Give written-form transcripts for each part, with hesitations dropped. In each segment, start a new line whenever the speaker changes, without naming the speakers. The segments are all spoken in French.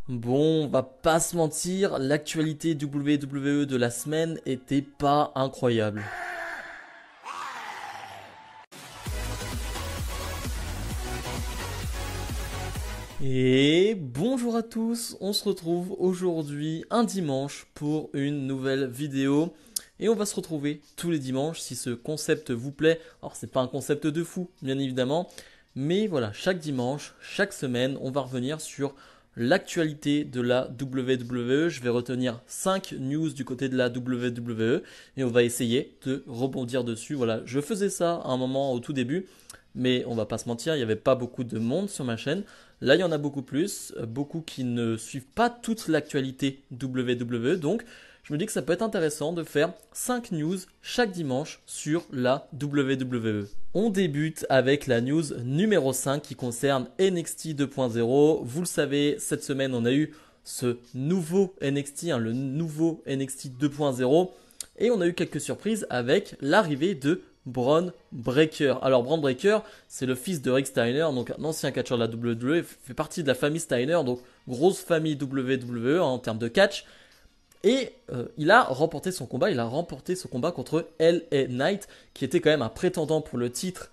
Bon, on va pas se mentir, l'actualité WWE de la semaine était pas incroyable. Et bonjour à tous, on se retrouve aujourd'hui un dimanche pour une nouvelle vidéo. Et on va se retrouver tous les dimanches si ce concept vous plaît. Alors c'est pas un concept de fou, bien évidemment. Mais voilà, chaque dimanche, chaque semaine, on va revenir sur l'actualité de la WWE. Je vais retenir 5 news du côté de la WWE et on va essayer de rebondir dessus. Voilà, je faisais ça à un moment au tout début, mais on va pas se mentir, il n'y avait pas beaucoup de monde sur ma chaîne. Là, il y en a beaucoup plus, beaucoup qui ne suivent pas toute l'actualité WWE. Donc, je me dis que ça peut être intéressant de faire 5 news chaque dimanche sur la WWE. On débute avec la news numéro 5 qui concerne NXT 2.0. Vous le savez, cette semaine, on a eu ce nouveau NXT, le nouveau NXT 2.0. Et on a eu quelques surprises avec l'arrivée de Bron Breakker. Alors Bron Breakker, c'est le fils de Rick Steiner, donc un ancien catcheur de la WWE, fait partie de la famille Steiner, donc grosse famille WWE en termes de catch. Et il a remporté son combat contre LA Knight, qui était quand même un prétendant pour le titre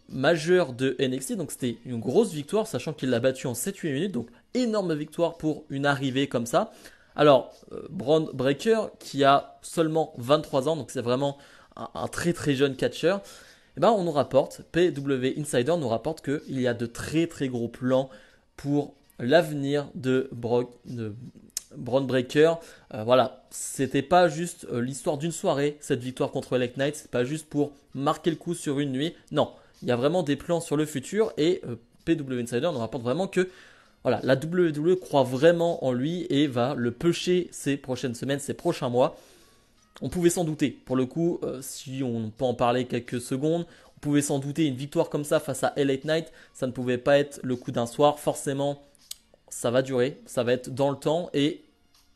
majeur de NXT. Donc c'était une grosse victoire, sachant qu'il l'a battu en 7-8 minutes. Donc énorme victoire pour une arrivée comme ça. Alors, Bron Breakker, qui a seulement 23 ans, donc c'est vraiment un très très jeune catcheur, eh ben on nous rapporte, PW Insider nous rapporte qu'il y a de très très gros plans pour l'avenir de Bron Breakker. Voilà, c'était pas juste l'histoire d'une soirée, cette victoire contre LA Knight, c'est pas juste pour marquer le coup sur une nuit. Non, il y a vraiment des plans sur le futur et PW Insider nous rapporte vraiment que voilà, la WWE croit vraiment en lui et va le pusher ces prochaines semaines, ces prochains mois. On pouvait s'en douter. Pour le coup, si on peut en parler quelques secondes, on pouvait s'en douter. Une victoire comme ça face à LA Knight, ça ne pouvait pas être le coup d'un soir. Forcément, ça va durer, ça va être dans le temps. Et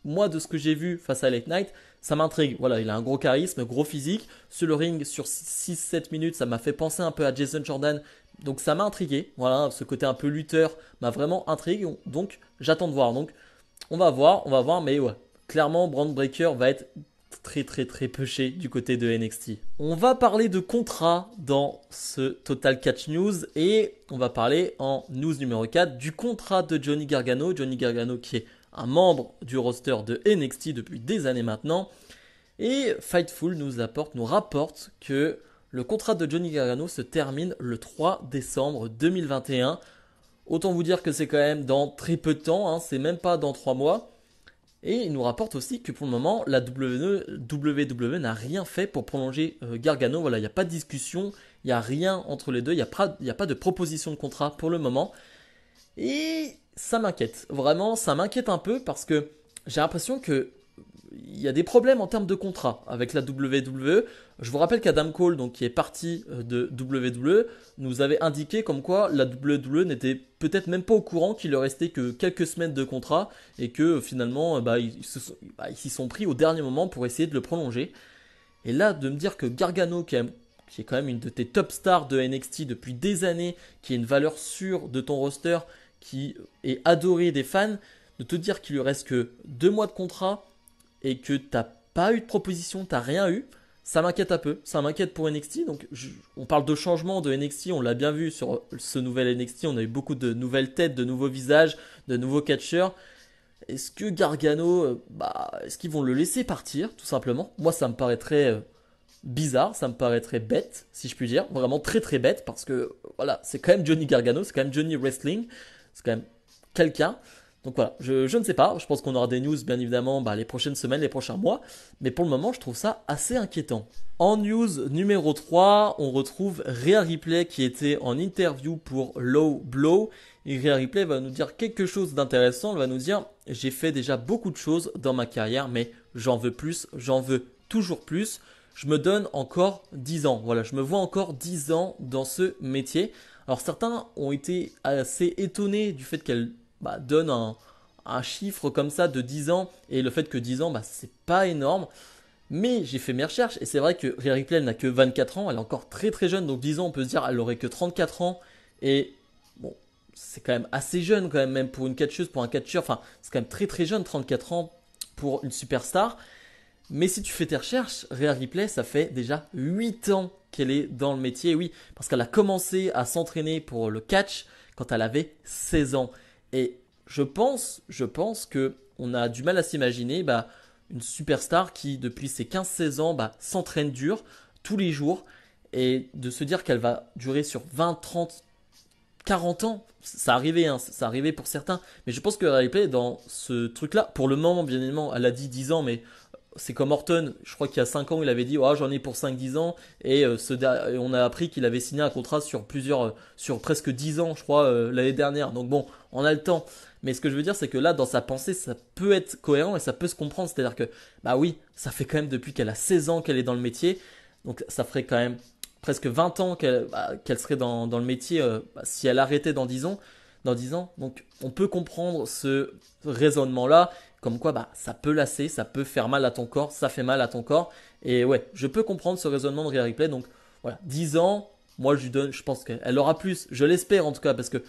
moi, de ce que j'ai vu face à Late Knight, ça m'intrigue. Voilà, il a un gros charisme, gros physique. Sur le ring, sur 6-7 minutes, ça m'a fait penser un peu à Jason Jordan. Donc ça m'a intrigué. Voilà, ce côté un peu lutteur m'a vraiment intrigué. Donc j'attends de voir. Donc on va voir. Mais ouais, clairement, Brand Breaker va être très très très pêché du côté de NXT. On va parler de contrat dans ce Total Catch News et on va parler en news numéro 4 du contrat de Johnny Gargano. Johnny Gargano qui est un membre du roster de NXT depuis des années maintenant. Et Fightful nous rapporte que le contrat de Johnny Gargano se termine le 3 décembre 2021. Autant vous dire que c'est quand même dans très peu de temps, hein, c'est même pas dans 3 mois. Et il nous rapporte aussi que pour le moment, la WWE n'a rien fait pour prolonger Gargano. Voilà, il n'y a pas de discussion, il n'y a rien entre les deux, il n'y a pas de proposition de contrat pour le moment. Et ça m'inquiète, vraiment, ça m'inquiète un peu parce que j'ai l'impression que il y a des problèmes en termes de contrat avec la WWE. Je vous rappelle qu'Adam Cole, donc, qui est parti de WWE, nous avait indiqué comme quoi la WWE n'était peut-être même pas au courant qu'il leur restait que quelques semaines de contrat et que finalement ils s'y sont pris au dernier moment pour essayer de le prolonger. Et là, de me dire que Gargano, qui est quand même une de tes top stars de NXT depuis des années, qui est une valeur sûre de ton roster, qui est adoré des fans, de te dire qu'il lui reste que 2 mois de contrat et que t'as pas eu de proposition, t'as rien eu, ça m'inquiète un peu. Ça m'inquiète pour NXT. Donc, on parle de changement de NXT, on l'a bien vu sur ce nouvel NXT. On a eu beaucoup de nouvelles têtes, de nouveaux visages, de nouveaux catcheurs. Est-ce que Gargano, est-ce qu'ils vont le laisser partir, tout simplement? Moi, ça me paraîtrait bizarre, ça me paraîtrait bête, si je puis dire. Vraiment très très bête, parce que voilà, c'est quand même Johnny Gargano, c'est quand même Johnny Wrestling, c'est quand même quelqu'un. Donc voilà, je ne sais pas, je pense qu'on aura des news bien évidemment les prochaines semaines, les prochains mois, mais pour le moment je trouve ça assez inquiétant. En news numéro 3, on retrouve Rhea Ripley qui était en interview pour Low Blow. Et Rhea Ripley va nous dire quelque chose d'intéressant, elle va nous dire j'ai fait déjà beaucoup de choses dans ma carrière, mais j'en veux plus, j'en veux toujours plus. Je me donne encore 10 ans, voilà, je me vois encore 10 ans dans ce métier. Alors certains ont été assez étonnés du fait qu'elle donne un chiffre comme ça de 10 ans et le fait que 10 ans, c'est pas énorme. Mais j'ai fait mes recherches et c'est vrai que Rhea Ripley n'a que 24 ans, elle est encore très très jeune, donc 10 ans on peut se dire elle aurait que 34 ans et bon, c'est quand même assez jeune quand même pour une catcheuse, pour un catcheur. Enfin, c'est quand même très très jeune, 34 ans pour une superstar. Mais si tu fais tes recherches, Rhea Ripley, ça fait déjà 8 ans qu'elle est dans le métier. Oui, parce qu'elle a commencé à s'entraîner pour le catch quand elle avait 16 ans. Et je pense que on a du mal à s'imaginer une superstar qui, depuis ses 15-16 ans, s'entraîne dur tous les jours. Et de se dire qu'elle va durer sur 20, 30, 40 ans, ça arrivait, hein, ça arrivait pour certains. Mais je pense que Rhea Ripley est dans ce truc-là. Pour le moment, bien évidemment, elle a dit 10 ans, mais c'est comme Orton, je crois qu'il y a 5 ans, il avait dit oh, j'en ai pour 5-10 ans et on a appris qu'il avait signé un contrat sur presque 10 ans, je crois, l'année dernière. Donc bon, on a le temps. Mais ce que je veux dire, c'est que là, dans sa pensée, ça peut être cohérent et ça peut se comprendre. C'est-à-dire que, bah oui, ça fait quand même depuis qu'elle a 16 ans qu'elle est dans le métier. Donc ça ferait quand même presque 20 ans qu'elle serait dans le métier si elle arrêtait dans 10 ans. Donc on peut comprendre ce raisonnement-là. Comme quoi, ça peut lasser, ça peut faire mal à ton corps, ça fait mal à ton corps. Et ouais, je peux comprendre ce raisonnement de Rhea Ripley. Donc voilà, 10 ans, moi je lui donne, je pense qu'elle aura plus, je l'espère en tout cas, parce que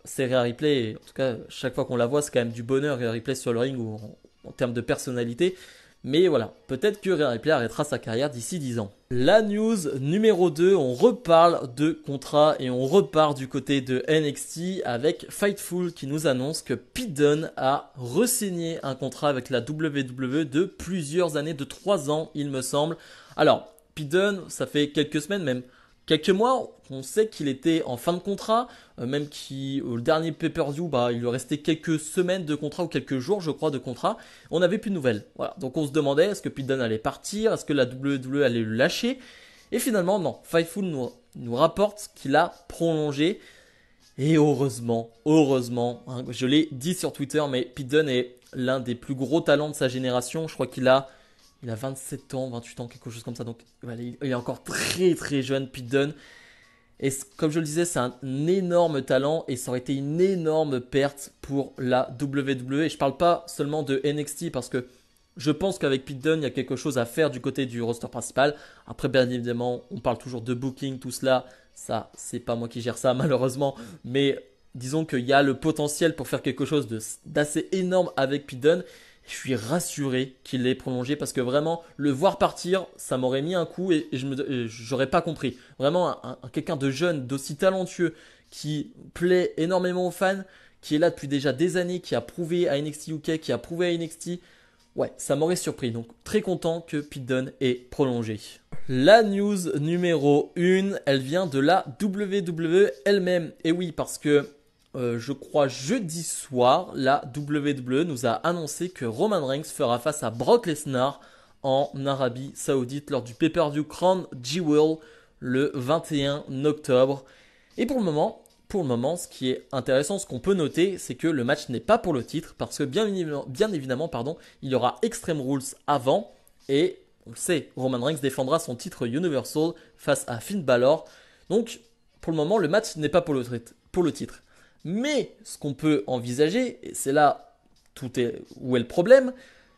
c'est Rhea Ripley. Et en tout cas, chaque fois qu'on la voit, c'est quand même du bonheur, Rhea Ripley sur le ring ou en termes de personnalité. Mais voilà, peut-être que Rhea Ripley arrêtera sa carrière d'ici 10 ans. La news numéro 2, on reparle de contrat et on repart du côté de NXT avec Fightful qui nous annonce que Pete Dunne a re-signé un contrat avec la WWE de plusieurs années, de 3 ans il me semble. Alors, Pete Dunne, ça fait quelques semaines, même quelques mois, on sait qu'il était en fin de contrat, même au dernier pay-per-view, il lui restait quelques semaines de contrat ou quelques jours, je crois, de contrat. On n'avait plus de nouvelles. Voilà. Donc on se demandait est-ce que Pete Dunne allait partir, est-ce que la WWE allait le lâcher. Et finalement, non. Fightful nous rapporte qu'il a prolongé. Et heureusement, hein, je l'ai dit sur Twitter, mais Pete Dunne est l'un des plus gros talents de sa génération. Je crois qu'il a 27 ans, 28 ans, quelque chose comme ça. Donc, il est encore très très jeune, Pete Dunne. Et comme je le disais, c'est un énorme talent et ça aurait été une énorme perte pour la WWE. Et je ne parle pas seulement de NXT parce que je pense qu'avec Pete Dunne, il y a quelque chose à faire du côté du roster principal. Après, bien évidemment, on parle toujours de booking, tout cela. Ça, c'est pas moi qui gère ça, malheureusement. Mais disons qu'il y a le potentiel pour faire quelque chose d'assez énorme avec Pete Dunne. Je suis rassuré qu'il l'ait prolongé parce que vraiment, le voir partir, ça m'aurait mis un coup et j'aurais pas compris. Vraiment, quelqu'un de jeune, d'aussi talentueux, qui plaît énormément aux fans, qui est là depuis déjà des années, qui a prouvé à NXT UK, qui a prouvé à NXT. Ouais, ça m'aurait surpris. Donc, très content que Pete Dunne ait prolongé. La news numéro 1, elle vient de la WWE elle-même. Et oui, parce que je crois jeudi soir, la WWE nous a annoncé que Roman Reigns fera face à Brock Lesnar en Arabie Saoudite lors du pay-per-view Crown Jewel le 21 octobre. Et pour le moment, ce qui est intéressant, ce qu'on peut noter, c'est que le match n'est pas pour le titre parce que bien évidemment, il y aura Extreme Rules avant et on le sait, Roman Reigns défendra son titre Universal face à Finn Balor. Donc, pour le moment, le match n'est pas pour le titre. Mais ce qu'on peut envisager, et c'est là où est le problème,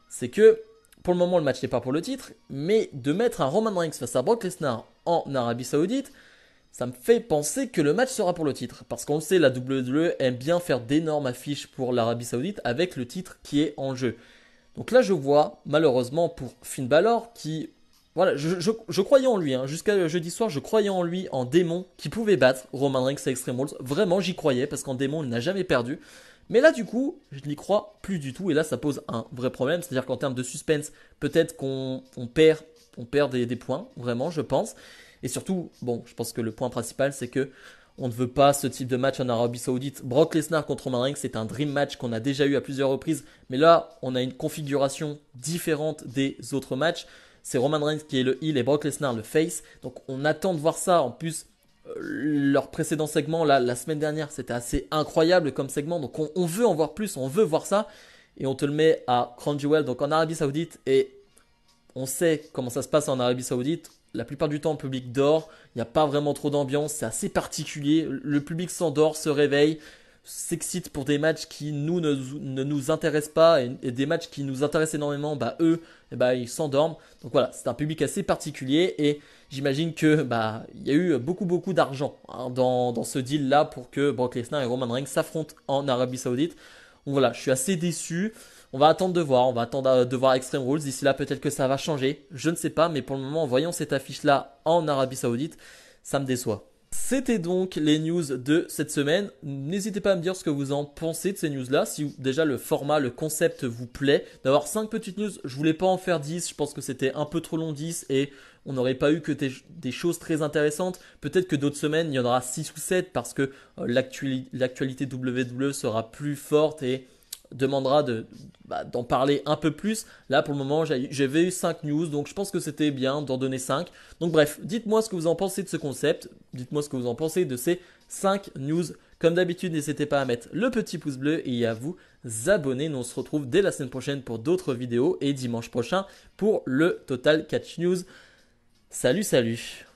c'est que pour le moment le match n'est pas pour le titre, mais de mettre un Roman Reigns face à Brock Lesnar en Arabie Saoudite, ça me fait penser que le match sera pour le titre. Parce qu'on le sait, la WWE aime bien faire d'énormes affiches pour l'Arabie Saoudite avec le titre qui est en jeu. Donc là je vois malheureusement pour Finn Balor qui... Voilà, je croyais en lui, hein. Jusqu'à jeudi soir, je croyais en lui, en démon, qui pouvait battre Roman Reigns à Extreme Rules. Vraiment, j'y croyais, parce qu'en démon, il n'a jamais perdu. Mais là, du coup, je n'y crois plus du tout, et là, ça pose un vrai problème. C'est-à-dire qu'en termes de suspense, peut-être qu'on perd des points, vraiment, je pense. Et surtout, bon, je pense que le point principal, c'est que on ne veut pas ce type de match en Arabie Saoudite. Brock Lesnar contre Roman Reigns, c'est un dream match qu'on a déjà eu à plusieurs reprises. Mais là, on a une configuration différente des autres matchs. C'est Roman Reigns qui est le heel et Brock Lesnar le face. Donc on attend de voir ça. En plus, leur précédent segment, la semaine dernière, c'était assez incroyable comme segment. Donc on veut en voir plus, on veut voir ça. Et on te le met à Crown Jewel, donc en Arabie Saoudite. Et on sait comment ça se passe en Arabie Saoudite. La plupart du temps, le public dort. Il n'y a pas vraiment trop d'ambiance. C'est assez particulier. Le public s'endort, se réveille. s'excitent pour des matchs qui ne nous intéressent pas et des matchs qui nous intéressent énormément, bah eux, ils s'endorment. Donc voilà, c'est un public assez particulier et j'imagine que il y a eu beaucoup d'argent hein, dans ce deal là pour que Brock Lesnar et Roman Reigns s'affrontent en Arabie Saoudite. Donc voilà, je suis assez déçu. On va attendre de voir, on va attendre de voir Extreme Rules. D'ici là, peut-être que ça va changer, je ne sais pas, mais pour le moment, en voyant cette affiche-là en Arabie Saoudite, ça me déçoit. C'était donc les news de cette semaine. N'hésitez pas à me dire ce que vous en pensez de ces news-là. Si déjà le format, le concept vous plaît. D'avoir 5 petites news, je voulais pas en faire 10. Je pense que c'était un peu trop long 10 et on n'aurait pas eu que des choses très intéressantes. Peut-être que d'autres semaines, il y en aura 6 ou 7 parce que l'actualité WWE sera plus forte et demandera d'en parler un peu plus. Là, pour le moment, j'avais eu 5 news, donc je pense que c'était bien d'en donner 5. Donc bref, dites-moi ce que vous en pensez de ce concept. Dites-moi ce que vous en pensez de ces 5 news. Comme d'habitude, n'hésitez pas à mettre le petit pouce bleu et à vous abonner. Nous, on se retrouve dès la semaine prochaine pour d'autres vidéos et dimanche prochain pour le Total Catch News. Salut, salut!